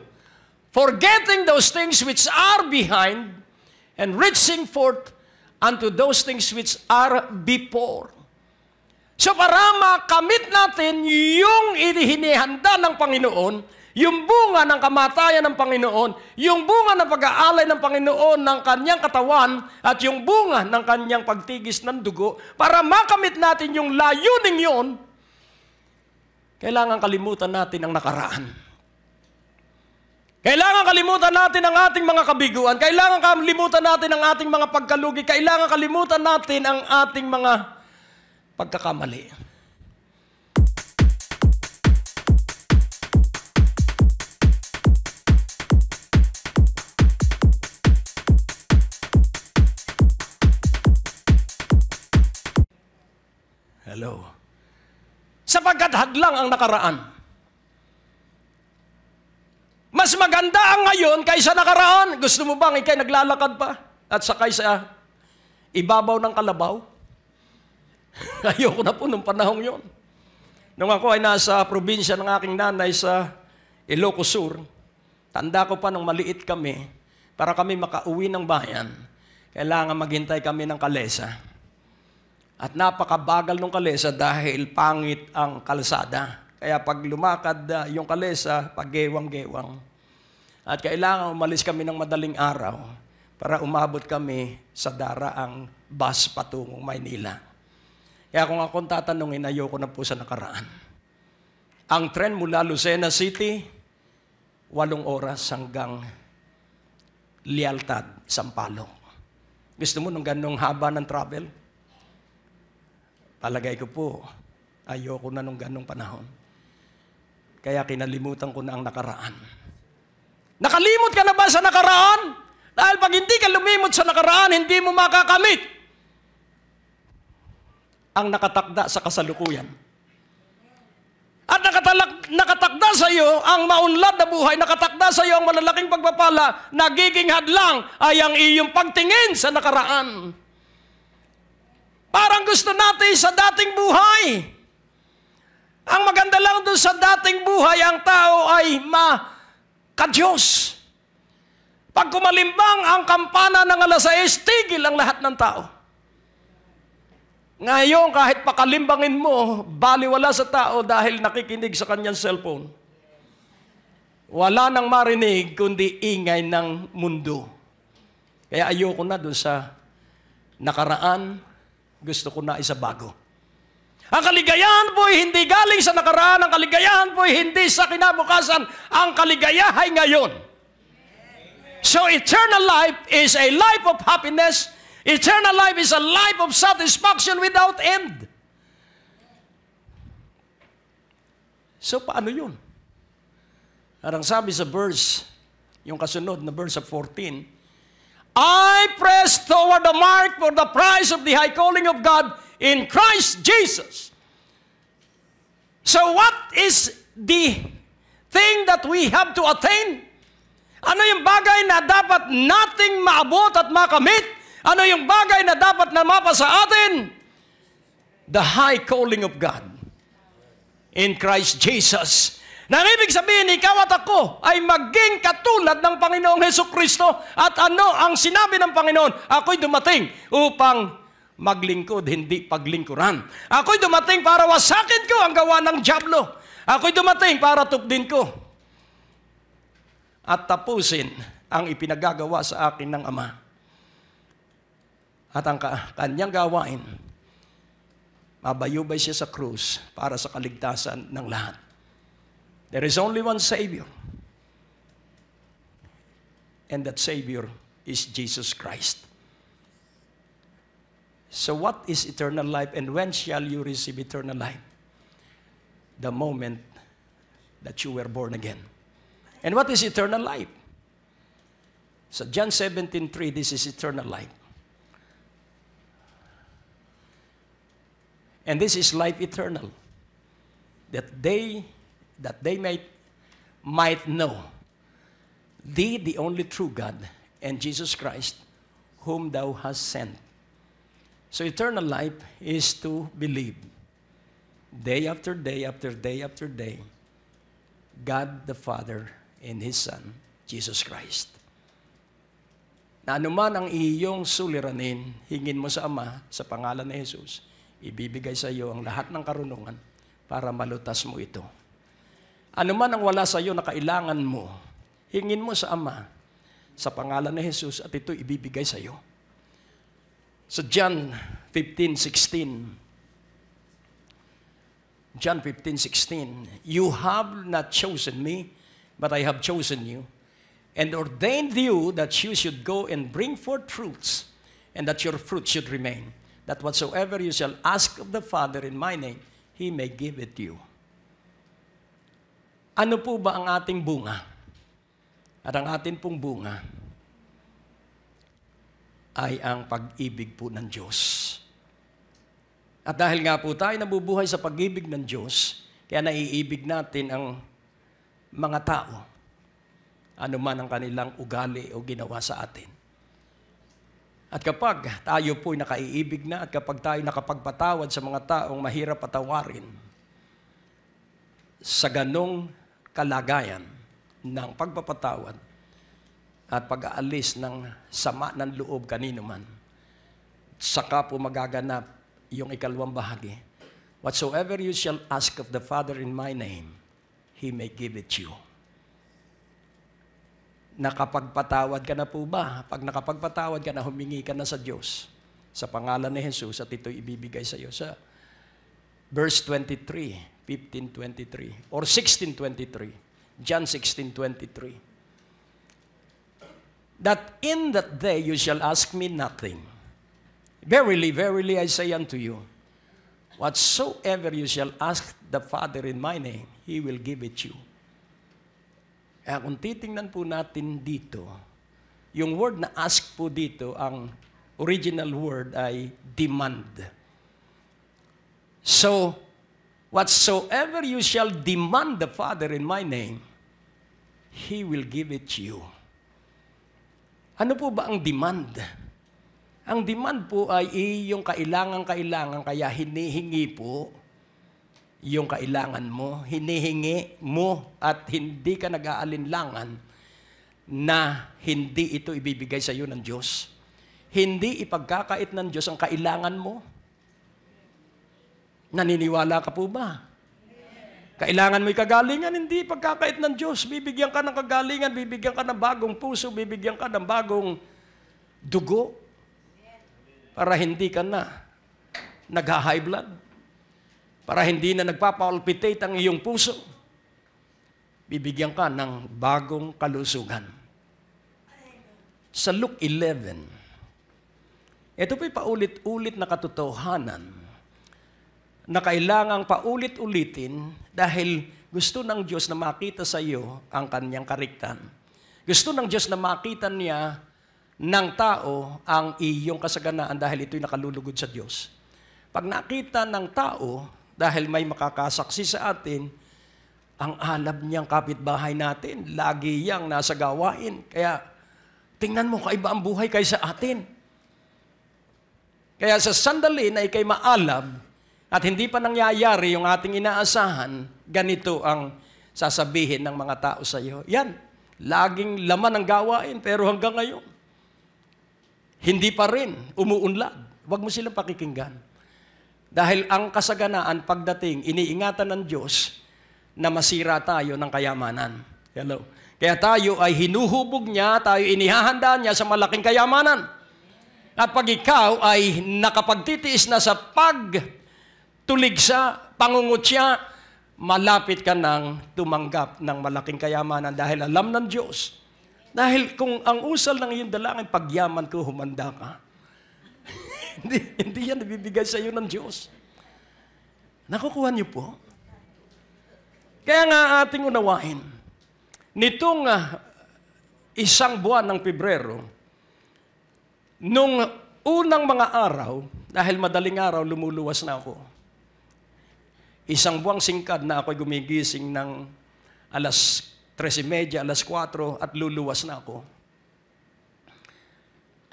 forgetting those things which are behind and reaching forth unto those things which are before. So para makamit natin yung hinihanda ng Panginoon, yung bunga ng kamatayan ng Panginoon, yung bunga ng pag-aalay ng Panginoon ng kanyang katawan, at yung bunga ng kanyang pagtigis ng dugo, para makamit natin yung layuning yon, kailangan kalimutan natin ang nakaraan. Kailangan kalimutan natin ang ating mga kabiguan. Kailangan kalimutan natin ang ating mga pagkalugi. Kailangan kalimutan natin ang ating mga pagkakamali. Hello. Sapagkat hadlang ang nakaraan. Mas maganda ang ngayon kaysa nakaraan. Gusto mo bang ikay naglalakad pa at sakay sa ibabaw ng kalabaw? Ayoko na po nung panahong yon. Nung ako ay nasa probinsya ng aking nanay sa Ilocos Sur, tanda ko pa nung maliit kami, para kami makauwi ng bayan, kailangan maghintay kami ng kalesa. At napakabagal ng kalesa dahil pangit ang kalsada. Kaya pag lumakad yung kalesa, paggewang-gewang. At kailangan umalis kami ng madaling araw para umabot kami sa daraang bus patungong Maynila. Kaya kung akong tatanungin, ayoko na po sa nakaraan. Ang tren mula Lucena City, 8 oras hanggang Lealtad, Sampaloc. Gusto mo nung ganong haba ng travel? Palagay ko po, ayoko na nung ganong panahon. Kaya kinalimutan ko na ang nakaraan. Nakalimot ka na ba sa nakaraan? Dahil pag hindi ka lumimot sa nakaraan, hindi mo makakamit ang nakatakda sa kasalukuyan. At nakatakda sa iyo ang maunlad na buhay, nakatakda sa iyo ang malalaking pagpapala, nagiging hadlang ay ang iyong pagtingin sa nakaraan. Parang gusto natin sa dating buhay. Ang maganda lang doon sa dating buhay, ang tao ay ka-Diyos. Pag kumalimbang ang kampana ng 6:00, tigil ang lahat ng tao. Ngayon, kahit pakalimbangin mo, baliwala sa tao dahil nakikinig sa kanyang cellphone. Wala nang marinig kundi ingay ng mundo. Kaya ayoko na doon sa nakaraan, gusto ko na isa bago. Ang kaligayahan po ay hindi galing sa nakaraan. Ang kaligayahan po ay hindi sa kinabukasan. Ang kaligayahan ay ngayon. So eternal life is a life of happiness. Eternal life is a life of satisfaction without end. So paano yun? Parang sabi sa verse, yung kasunod na verse of 14, I press toward the mark for the prize of the high calling of God in Christ Jesus. So what is the thing that we have to attain? Ano yung bagay na dapat nating maabot at makamit? Ano yung bagay na dapat na mapa sa atin? The high calling of God in Christ Jesus. Nang ibig sabihin, ikaw at ako ay maging katulad ng Panginoong Hesukristo. At ano ang sinabi ng Panginoon? Ako'y dumating upang maglingkod, hindi paglingkuran. Ako'y dumating para wasakin ko ang gawa ng dyablo. Ako'y dumating para tupdin ko at tapusin ang ipinagagawa sa akin ng Ama. At ang kanyang gawain, mabayubay siya sa krus para sa kaligtasan ng lahat. There is only one Savior. And that Savior is Jesus Christ. So what is eternal life and when shall you receive eternal life? The moment that you were born again. And what is eternal life? So John 17:3, this is eternal life. And this is life eternal. That they might know thee, the only true God, and Jesus Christ, whom thou hast sent. So eternal life is to believe day after day after day after day, God the Father and His Son, Jesus Christ. Na anuman ang iyong suliranin, hingin mo sa Ama sa pangalan ni Jesus, ibibigay sa iyo ang lahat ng karunungan para malutas mo ito. Ano man ang wala sa iyo na kailangan mo, hingin mo sa Ama sa pangalan ni Jesus at ito ibibigay sa iyo. Sa John 15:16, John 15:16, you have not chosen me, but I have chosen you, and ordained you that you should go and bring forth fruits, and that your fruit should remain, that whatsoever you shall ask of the Father in my name, He may give it you. Ano po ba ang ating bunga? At ang ating pong bunga ay ang pag-ibig po ng Diyos. At dahil nga po tayo nabubuhay sa pag-ibig ng Diyos, kaya naiibig natin ang mga tao, ano man ang kanilang ugali o ginawa sa atin. At kapag tayo po'y nakaiibig na at kapag tayo nakapagpatawad sa mga taong mahirap patawarin, sa ganong kalagayan ng pagpapatawad at pag-aalis ng sama ng loob kanino man, saka po magaganap yung ikalawang bahagi. Whatsoever you shall ask of the Father in my name, He may give it you. Nakapagpatawad ka na po ba? Pag nakapagpatawad ka na, humingi ka na sa Diyos sa pangalan ni Jesus at ito'y ibibigay sa iyo. Sa verse 23, 15:23 or 16:23, John 16:23. That in that day you shall ask me nothing. Verily, verily, I say unto you, whatsoever you shall ask the Father in my name, He will give it you. Kaya kung titingnan po natin dito, yung word na ask po dito, ang original word ay demand. So, whatsoever you shall demand the Father in my name, He will give it you. Ano po ba ang demand? Ang demand po ay yung kailangan, kaya hinihingi po yung kailangan mo, hinihingi mo at hindi ka nag-aalinlangan na hindi ito ibibigay sa iyo ng Diyos. Hindi ipagkakait ng Diyos ang kailangan mo. Naniniwala ka po ba? Kailangan mo'y kagalingan, hindi pagkakait ng Diyos. Bibigyan ka ng kagalingan, bibigyan ka ng bagong puso, bibigyan ka ng bagong dugo para hindi ka na nag-high blood, para hindi na nagpapalpitate ang iyong puso. Bibigyan ka ng bagong kalusugan. Sa Luke 11, ito po'y paulit-ulit na katotohanan na kailangang paulit-ulitin dahil gusto ng Diyos na makita sa iyo ang kanyang kariktan. Gusto ng Diyos na makita niya ng tao ang iyong kasaganaan dahil ito'y nakalulugod sa Diyos. Pag nakita ng tao, dahil may makakasaksi sa atin, ang alab niyang kapitbahay natin, lagi yang nasa gawain. Kaya, tingnan mo, kaiba ang buhay kaysa atin. Kaya sa sandali na ikay maalab at hindi pa nangyayari yung ating inaasahan, ganito ang sasabihin ng mga tao sa iyo. Yan, laging laman ang gawain, pero hanggang ngayon, hindi pa rin umuunlad. Huwag mo silang pakikinggan. Dahil ang kasaganaan pagdating, iniingatan ng Diyos na masira tayo ng kayamanan. Hello. Kaya tayo ay hinuhubog niya, tayo inihahanda niya sa malaking kayamanan. At pag ikaw ay nakapagtitiis na sa pagtuligsa, pangungutya, malapit ka nang tumanggap ng malaking kayamanan dahil alam ng Diyos. Dahil kung ang usal ng iyong dalangin, pagyaman ko, humanda ka. hindi yan nabibigay sa iyo ng Diyos. Nakukuha niyo po? Kaya nga ating unawain, nitong isang buwan ng Pebrero, nung unang mga araw, dahil madaling araw, lumuluwas na ako. Isang buwang singkad na ako'y gumigising ng alas 3:30, alas 4 at luluwas na ako.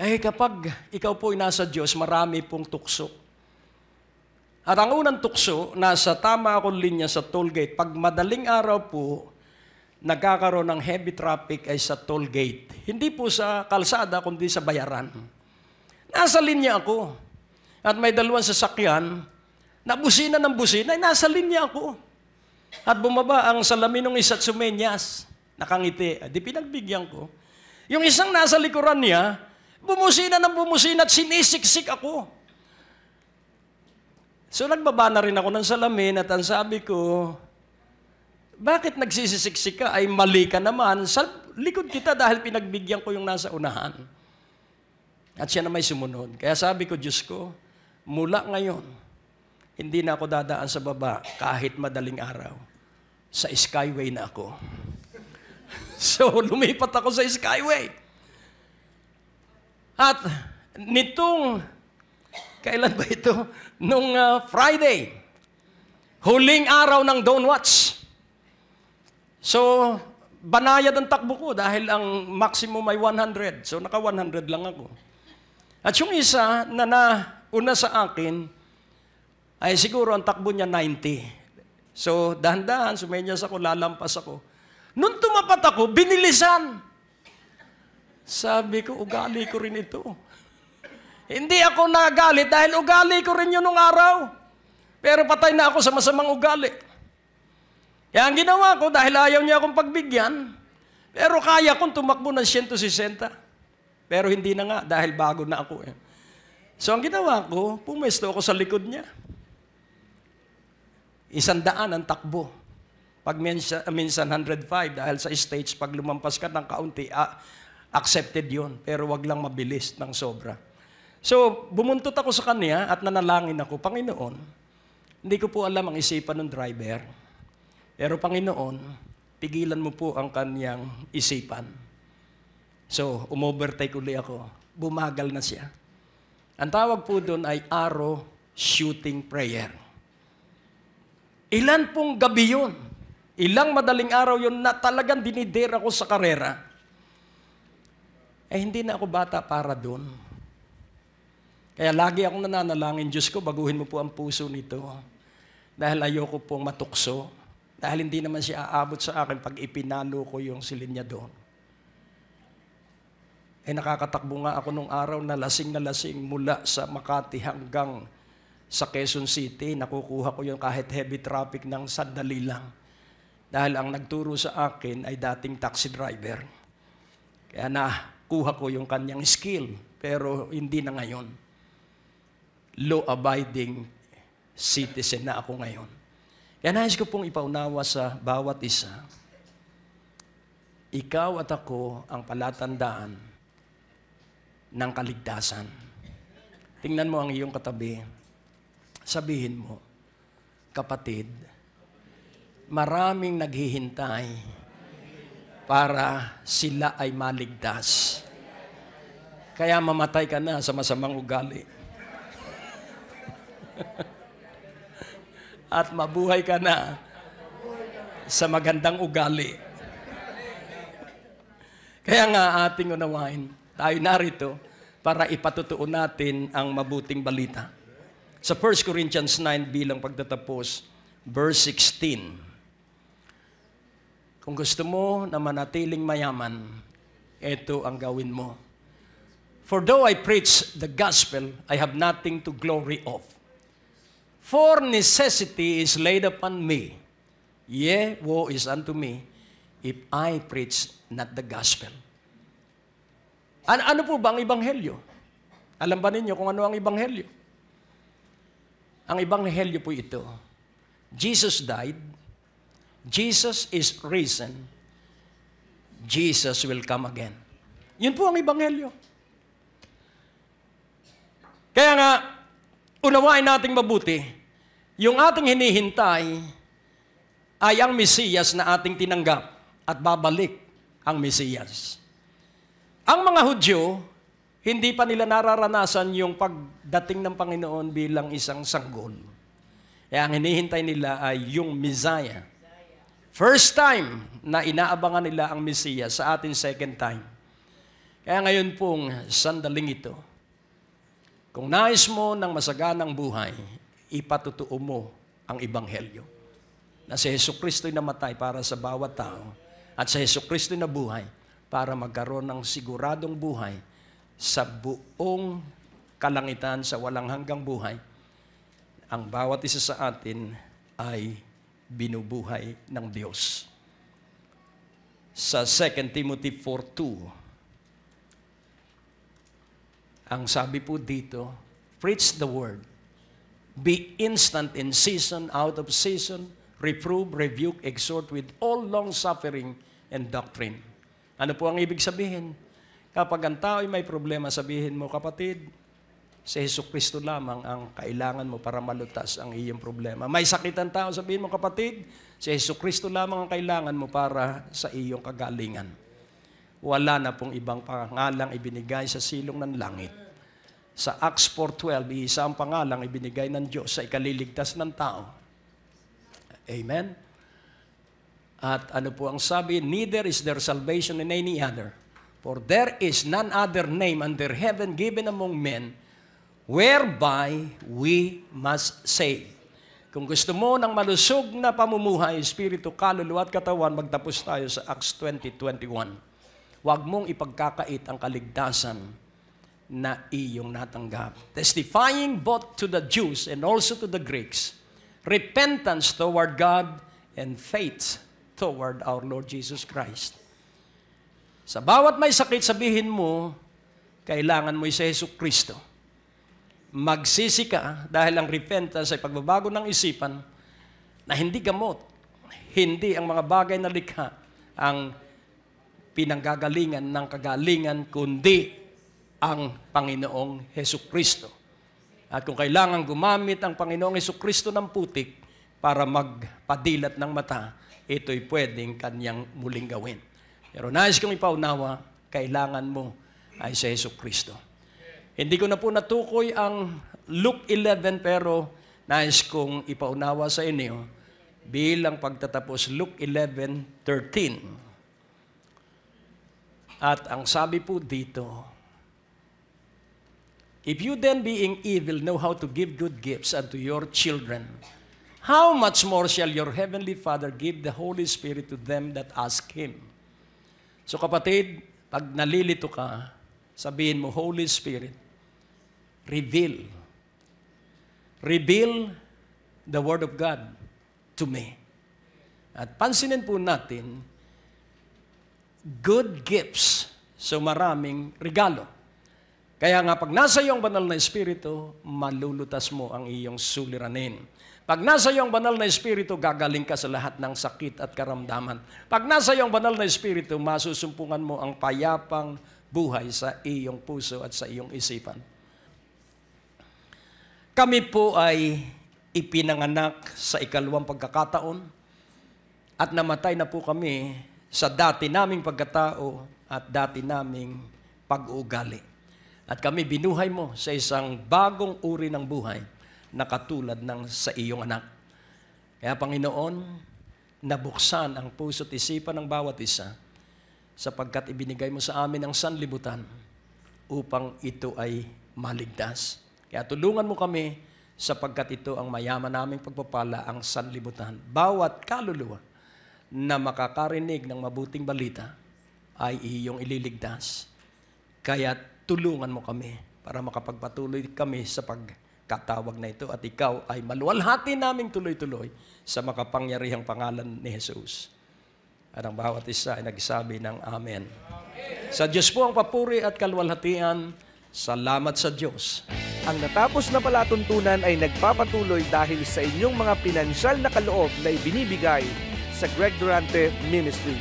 Eh kapag ikaw po'y nasa Diyos, marami pong tukso. At ang unang tukso, nasa tama akong linya sa toll gate. Pag madaling araw po, nagkakaroon ng heavy traffic ay sa toll gate. Hindi po sa kalsada, kundi sa bayaran. Nasa linya ako. At may dalawang sasakyan Nabusina ng busina, nasa linya ako. At bumaba ang salamin ng isa't sumenyas. Nakangiti. Di pinagbigyan ko. Yung isang nasa likuran niya, bumusina ng bumusina at sinisiksik ako. So nagbaba na rin ako ng salamin at ang sabi ko, bakit nagsisisiksik ka? Ay mali ka naman. Sa likod kita dahil pinagbigyan ko yung nasa unahan. At siya na may sumunod. Kaya sabi ko, Diyos ko, mula ngayon, hindi na ako dadaan sa baba kahit madaling araw. Sa Skyway na ako. So, lumipat ako sa Skyway. At nitong, kailan ba ito? Nung Friday, huling araw ng Dawn Watch. So, banayad ang takbo ko dahil ang maximum ay 100. So, naka 100 lang ako. At yung isa na nauna sa akin, ay siguro ang takbo niya 90. So, dahan-dahan, sumenyas ako, lalampas ako. Nung tumapat ako, binilisan. Sabi ko, ugali ko rin ito. Hindi ako nagalit dahil ugali ko rin yun nung araw. Pero patay na ako sa masamang ugali. Kaya ang ginawa ko, dahil ayaw niya akong pagbigyan, pero kaya kong tumakbo ng 160. Pero hindi na nga, dahil bago na ako. So ang ginawa ko, pumesto ako sa likod niya. 100 ang takbo. Pag minsan 105, dahil sa stage, pag lumampas ka ng kaunti, accepted yon. Pero wag lang mabilis ng sobra. So, bumuntot ako sa kanya at nanalangin ako, Panginoon, hindi ko po alam ang isipan ng driver. Pero Panginoon, pigilan mo po ang kanyang isipan. So, umovertake uli ako. Bumagal na siya. Ang tawag po doon ay arrow shooting prayer. Ilan pong gabi yun? Ilang madaling araw yun na talagang dinidera ko sa karera. Hindi na ako bata para doon. Kaya lagi akong nananalangin, Diyos ko, baguhin mo po ang puso nito. Dahil ayoko pong matukso. Dahil hindi naman siya aabot sa akin pag ipinalo ko yung silin niya doon. Nakakatakbo nga ako nung araw na lasing mula sa Makati hanggang sa Quezon City. Nakukuha ko yung kahit heavy traffic ng sandali lang. Dahil ang nagturo sa akin ay dating taxi driver. Kaya nakuha ko yung kanyang skill, pero hindi na ngayon. Law-abiding citizen na ako ngayon. Kaya nais ko pong ipaunawa sa bawat isa. Ikaw at ako ang palatandaan ng kaligtasan. Tingnan mo ang iyong katabi. Sabihin mo, kapatid, maraming naghihintay para sila ay maligtas. Kaya mamatay ka na sa masamang ugali. At mabuhay ka na sa magandang ugali. Kaya nga ating unawain, tayo narito para ipatutuo natin ang mabuting balita. Sa 1 Corinthians 9 bilang pagtatapos, verse 16. Kung gusto mo na manatiling mayaman, ito ang gawin mo. For though I preach the gospel, I have nothing to glory of. For necessity is laid upon me. Yea, woe is unto me, if I preach not the gospel. Ano po ba ang ebanghelyo? Alam ba ninyo kung ano ang ebanghelyo? Ang ebanghelyo po ito. Jesus died. Jesus is risen. Jesus will come again. Yun po ang ebanghelyo. Kaya nga, unawain nating mabuti, yung ating hinihintay ay ang Mesiyas na ating tinanggap at babalik ang Mesiyas. Ang mga Hudyo, hindi pa nila nararanasan yung pagdating ng Panginoon bilang isang sanggol. Kaya ang hinihintay nila ay yung Messiah. First time na inaabangan nila ang Mesiyas, sa atin second time. Kaya ngayon pong sandaling ito, kung nais mo ng masaganang buhay, ipatutuo mo ang ebanghelyo. Na si Jesucristo'y namatay para sa bawat tao at si Jesucristo'y nabuhay para magkaroon ng siguradong buhay sa buong kalangitan, sa walang hanggang buhay. ang bawat isa sa atin ay binubuhay ng Diyos. Sa 2 Timothy 4:2, ang sabi po dito, preach the word. Be instant in season, out of season, reprove, rebuke, exhort with all long-suffering and doctrine. Ano po ang ibig sabihin? Kapag ang tao ay may problema, sabihin mo, kapatid, si Jesucristo lamang ang kailangan mo para malutas ang iyong problema. May sakit ang tao, sabihin mo, kapatid, si Jesucristo lamang ang kailangan mo para sa iyong kagalingan. Wala na pong ibang pangalang ibinigay sa silong ng langit. Sa Acts 4:12, isa ang pangalang ibinigay ng Diyos sa ikaliligtas ng tao. Amen? At ano po ang sabi? Neither is there salvation in any other. For there is none other name under heaven given among men whereby we must save. Kung gusto mo ng malusog na pamumuhay, espiritu, kaluluwa at katawan, magtapos tayo sa Acts 20:21. Huwag mong ipagkakait ang kaligtasan na iyong natanggap. Testifying both to the Jews and also to the Greeks, repentance toward God and faith toward our Lord Jesus Christ. Sa bawat may sakit, sabihin mo, kailangan mo si Jesucristo. Magsisi ka dahil ang repentance ay pagbabago ng isipan na hindi gamot, hindi ang mga bagay na likha ang pinanggagalingan ng kagalingan, kundi ang Panginoong Jesucristo. At kung kailangan gumamit ang Panginoong Jesucristo ng putik para magpadilat ng mata, ito'y pwedeng kanyang muling gawin. Pero nais kong ipaunawa, kailangan mo ay si Jesucristo. Hindi ko na po natukoy ang Luke 11, pero nais kong ipaunawa sa inyo bilang pagtatapos Luke 11:13. At ang sabi po dito, if you then being evil know how to give good gifts unto your children, how much more shall your heavenly Father give the Holy Spirit to them that ask Him? So kapatid, pag nalilito ka, sabihin mo, Holy Spirit, reveal the Word of God to me. At pansinin po natin, good gifts, so maraming regalo. Kaya nga, pag nasa iyong banal na Espiritu, malulutas mo ang iyong suliranin. Pag nasa iyong banal na Espiritu, gagaling ka sa lahat ng sakit at karamdaman. Pag nasa iyong banal na Espiritu, masusumpungan mo ang payapang buhay sa iyong puso at sa iyong isipan. Kami po ay ipinanganak sa ikalawang pagkakataon at namatay na po kami sa dati naming pagkatao at dati naming pag-uugali. At kami binuhay mo sa isang bagong uri ng buhay na katulad ng sa iyong anak. Kaya Panginoon, nabuksan ang puso at isipan ng bawat isa sapagkat ibinigay mo sa amin ang sanlibutan upang ito ay maligtas. Kaya tulungan mo kami sapagkat ito ang mayaman naming pagpapala, ang sanlibutan. Bawat kaluluwa na makakarinig ng mabuting balita ay iyong ililigtas. Kaya tulungan mo kami para makapagpatuloy kami sa pagkatawag na ito at ikaw ay maluwalhati naming tuloy-tuloy sa makapangyarihang pangalan ni Jesus. At ang bawat isa ay nagsabi ng Amen. Sa Diyos po ang papuri at kaluwalhatian. Salamat sa Diyos. Ang natapos na palatuntunan ay nagpapatuloy dahil sa inyong mga pinansyal na kaloob na ibinibigay sa Greg Durante Ministry.